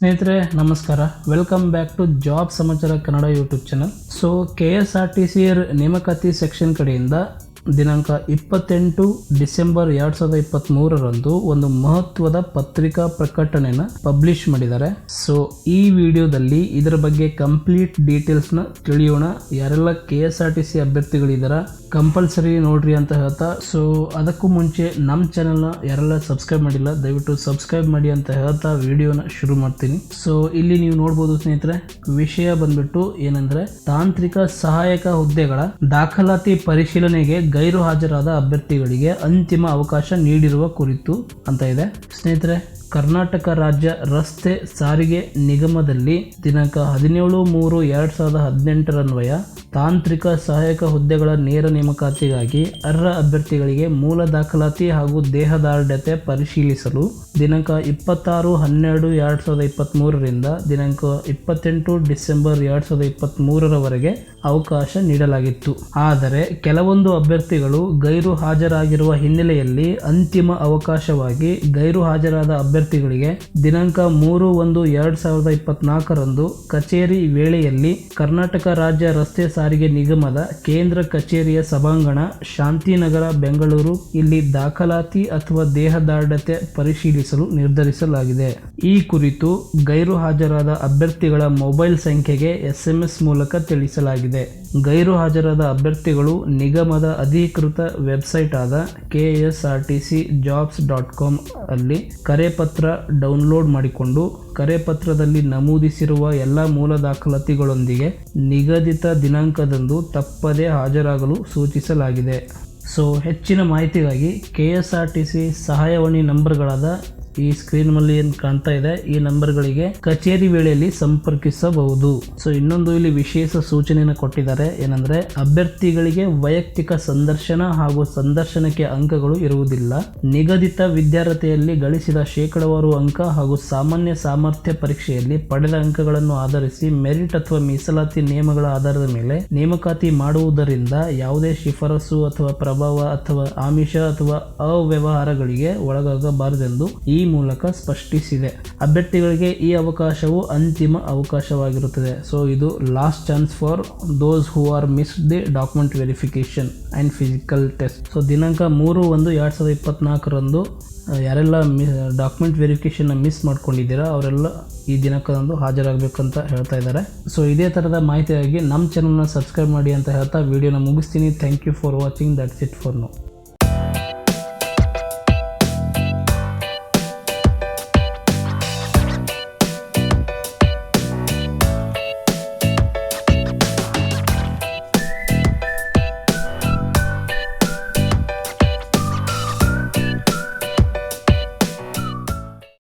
ಸ್ನೇಹಿತರೆ ನಮಸ್ಕಾರ, welcome back to job ಸಮಾಚಾರ Kannada YouTube channel. So KSRTC ನೇಮಕಾತಿ ಸೆಕ್ಷನ್ ಕಡೆಯಿಂದ ದಿನಾಂಕ 28 ಡಿಸೆಂಬರ್ 2023 ಒಂದು ಮಹತ್ವದ ಪತ್ರಿಕಾ ಪ್ರಕಟಣೆನ ಪಬ್ಲಿಷ್ ಮಾಡಿದ್ದಾರೆ. ಸೊ ಈ ವಿಡಿಯೋದಲ್ಲಿ ಇದರ ಬಗ್ಗೆ ಕಂಪ್ಲೀಟ್ ಡೀಟೇಲ್ಸ್ನ ತಿಳಿಯೋಣ. ಯಾರೆಲ್ಲ KSRTC ಅಭ್ಯರ್ಥಿಗಳಿದಾರ ಕಂಪಲ್ಸರಿ ನೋಡ್ರಿ ಅಂತ ಹೇಳ್ತಾ, ಸೊ ಅದಕ್ಕೂ ಮುಂಚೆ ನಮ್ಮ ಚಾನಲ್ನ ಯಾರೆಲ್ಲ ಸಬ್ಸ್ಕ್ರೈಬ್ ಮಾಡಿಲ್ಲ ದಯವಿಟ್ಟು ಸಬ್ಸ್ಕ್ರೈಬ್ ಮಾಡಿ ಅಂತ ಹೇಳ್ತಾ ವಿಡಿಯೋನ ಶುರು ಮಾಡ್ತೀನಿ. ಸೊ ಇಲ್ಲಿ ನೀವು ನೋಡ್ಬೋದು ಸ್ನೇಹಿತರೆ, ವಿಷಯ ಬಂದ್ಬಿಟ್ಟು ಏನಂದ್ರೆ ತಾಂತ್ರಿಕ ಸಹಾಯಕ ಹುದ್ದೆಗಳ ದಾಖಲಾತಿ ಪರಿಶೀಲನೆಗೆ ಗೈರು ಹಾಜರಾದ ಅಭ್ಯರ್ಥಿಗಳಿಗೆ ಅಂತಿಮ ಅವಕಾಶ ನೀಡಿರುವ ಕುರಿತು ಅಂತ ಇದೆ. ಸ್ನೇಹಿತರೆ, ಕರ್ನಾಟಕ ರಾಜ್ಯ ರಸ್ತೆ ಸಾರಿಗೆ ನಿಗಮದಲ್ಲಿ ದಿನಾಂಕ 17/3/2018 ಅನ್ವಯ ತಾಂತ್ರಿಕ ಸಹಾಯಕ ಹುದ್ದೆಗಳ ನೇರ ನೇಮಕಾತಿಗಾಗಿ ಅರ್ಹ ಅಭ್ಯರ್ಥಿಗಳಿಗೆ ಮೂಲ ದಾಖಲಾತಿ ಹಾಗೂ ದೇಹದಾರ್ಢ್ಯತೆ ಪರಿಶೀಲಿಸಲು ದಿನಾಂಕ 26/12/2023 ದಿನಾಂಕ 28 ಡಿಸೆಂಬರ್ 2023 ಅವಕಾಶ ನೀಡಲಾಗಿತ್ತು. ಆದರೆ ಕೆಲವೊಂದು ಅಭ್ಯರ್ಥಿಗಳು ಗೈರು ಹಾಜರಾಗಿರುವ ಹಿನ್ನೆಲೆಯಲ್ಲಿ ಅಂತಿಮ ಅವಕಾಶವಾಗಿ ಗೈರು ಹಾಜರಾದ ಅಭ್ಯರ್ಥಿಗಳಿಗೆ ದಿನಾಂಕ 3/1/2024 ಕಚೇರಿ ವೇಳೆಯಲ್ಲಿ ಕರ್ನಾಟಕ ರಾಜ್ಯ ರಸ್ತೆ ಸಾರಿಗೆ ನಿಗಮದ ಕೇಂದ್ರ ಕಚೇರಿಯ ಸಭಾಂಗಣ ಶಾಂತಿನಗರ ಬೆಂಗಳೂರು ಇಲ್ಲಿ ದಾಖಲಾತಿ ಅಥವಾ ದೇಹದಾರ್ಢ್ಯತೆ ಪರಿಶೀಲಿಸಲು ನಿರ್ಧರಿಸಲಾಗಿದೆ. ಈ ಕುರಿತು ಗೈರು ಹಾಜರಾದ ಅಭ್ಯರ್ಥಿಗಳ ಮೊಬೈಲ್ ಸಂಖ್ಯೆಗೆ SMS ಮೂಲಕ ತಿಳಿಸಲಾಗಿದೆ. ಗೈರು ಹಾಜರಾದ ಅಭ್ಯರ್ಥಿಗಳು ನಿಗಮದ ಅಧಿಕೃತ ವೆಬ್ಸೈಟ್ ಆದ KSRTCjobs.com ಅಲ್ಲಿ ಕರೆಪತ್ರ ಡೌನ್ಲೋಡ್ ಮಾಡಿಕೊಂಡು ಕರೆಪತ್ರದಲ್ಲಿ ನಮೂದಿಸಿರುವ ಎಲ್ಲ ಮೂಲ ದಾಖಲಾತಿಗಳೊಂದಿಗೆ ನಿಗದಿತ ದಿನಾಂಕದಂದು ತಪ್ಪದೇ ಹಾಜರಾಗಲು ಸೂಚಿಸಲಾಗಿದೆ. ಸೊ ಹೆಚ್ಚಿನ ಮಾಹಿತಿಗಾಗಿ KSRTC ಸಹಾಯವಾಣಿ ನಂಬರ್ಗಳಾದ ಈ ಸ್ಕ್ರೀನ್ ಮೇಲೆ ಏನು ಕಾಣ್ತಾ ಇದೆ ಈ ನಂಬರ್ಗಳಿಗೆ ಕಚೇರಿ ವೇಳೆಯಲ್ಲಿ ಸಂಪರ್ಕಿಸಬಹುದು. ಸೊ ಇನ್ನೊಂದು ಇಲ್ಲಿ ವಿಶೇಷ ಸೂಚನೆಯನ್ನು ಕೊಟ್ಟಿದ್ದಾರೆ, ಏನಂದ್ರೆ ಅಭ್ಯರ್ಥಿಗಳಿಗೆ ವೈಯಕ್ತಿಕ ಸಂದರ್ಶನ ಹಾಗೂ ಸಂದರ್ಶನಕ್ಕೆ ಅಂಕಗಳು ಇರುವುದಿಲ್ಲ. ನಿಗದಿತ ವಿದ್ಯಾರ್ಹತೆಯಲ್ಲಿ ಗಳಿಸಿದ ಶೇಕಡಾವಾರು ಅಂಕ ಹಾಗೂ ಸಾಮಾನ್ಯ ಸಾಮರ್ಥ್ಯ ಪರೀಕ್ಷೆಯಲ್ಲಿ ಪಡೆದ ಅಂಕಗಳನ್ನು ಆಧರಿಸಿ ಮೆರಿಟ್ ಅಥವಾ ಮೀಸಲಾತಿ ನಿಯಮಗಳ ಆಧಾರದ ಮೇಲೆ ನೇಮಕಾತಿ ಮಾಡುವುದರಿಂದ ಯಾವುದೇ ಶಿಫಾರಸು ಅಥವಾ ಪ್ರಭಾವ ಅಥವಾ ಆಮಿಷ ಅಥವಾ ಅವ್ಯವಹಾರಗಳಿಗೆ ಒಳಗಾಗಬಾರದೆಂದು ಈ ಮೂಲಕ ಸ್ಪಷ್ಟಿಸಿದೆ. ಅಭ್ಯರ್ಥಿಗಳಿಗೆ ಈ ಅವಕಾಶವು ಅಂತಿಮ ಅವಕಾಶವಾಗಿರುತ್ತದೆ. ಸೊ ಇದು last chance for those who are missed the document verification and physical test. So ದಿನಾಂಕ 3/1/2024 ಯಾರೆಲ್ಲ ಡಾಕ್ಯುಮೆಂಟ್ ವೆರಿಫಿಕೇಶನ್ ಮಿಸ್ ಮಾಡ್ಕೊಂಡಿದ್ದೀರಾ ಅವರೆಲ್ಲ ಈ ದಿನಾಂಕದಂದು ಹಾಜರಾಗಬೇಕಂತ ಹೇಳ್ತಾ ಇದ್ದಾರೆ. ಸೊ ಇದೇ ಥರದ ಮಾಹಿತಿಯಾಗಿ ನಮ್ಮ ಚಾನಲ್ನ ಸಬ್ಸ್ಕ್ರೈಬ್ ಮಾಡಿ ಅಂತ ಹೇಳ್ತಾ ವಿಡಿಯೋನ ಮುಗಿಸ್ತೀನಿ. Thank you for watching. That's it for now.